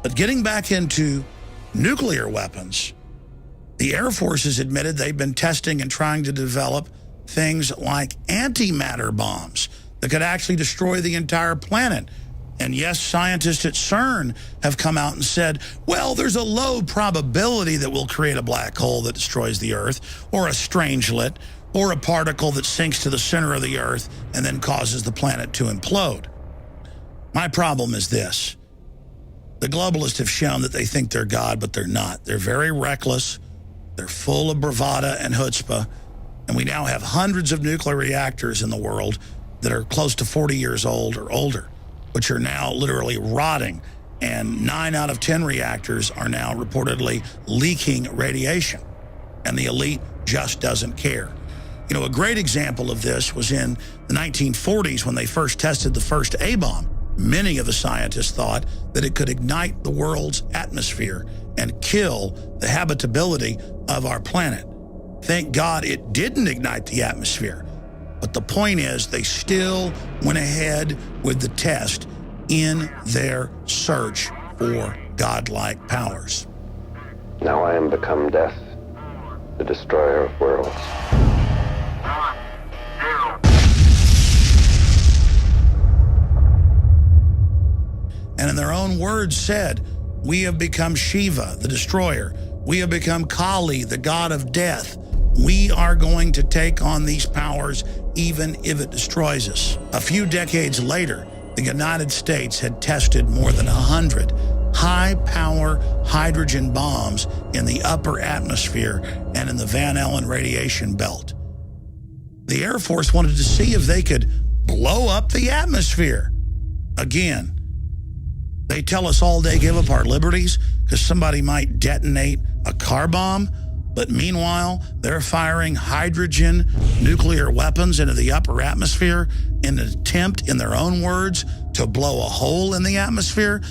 But getting back into nuclear weapons, the Air Force has admitted they've been testing and trying to develop things like antimatter bombs that could actually destroy the entire planet. And yes, scientists at CERN have come out and said, well, there's a low probability that we'll create a black hole that destroys the Earth, or a strangelet, or a particle that sinks to the center of the Earth and then causes the planet to implode. My problem is this. The globalists have shown that they think they're God, but they're not. They're very reckless. They're full of bravada and chutzpah. And we now have hundreds of nuclear reactors in the world that are close to 40 years old or older, which are now literally rotting. And 9 out of 10 reactors are now reportedly leaking radiation. And the elite just doesn't care. You know, a great example of this was in the 1940s when they first tested the first A-bomb. Many of the scientists thought that it could ignite the world's atmosphere and kill the habitability of our planet. Thank God it didn't ignite the atmosphere. But the point is, they still went ahead with the test in their search for godlike powers. Now I am become death, the destroyer of worlds. And in their own words said, we have become Shiva, the destroyer. We have become Kali, the god of death. We are going to take on these powers even if it destroys us. A few decades later, the United States had tested more than 100 high-power hydrogen bombs in the upper atmosphere and in the Van Allen radiation belt. The Air Force wanted to see if they could blow up the atmosphere. Again, they tell us all day give up our liberties because somebody might detonate a car bomb, but meanwhile, they're firing hydrogen nuclear weapons into the upper atmosphere in an attempt, in their own words, to blow a hole in the atmosphere.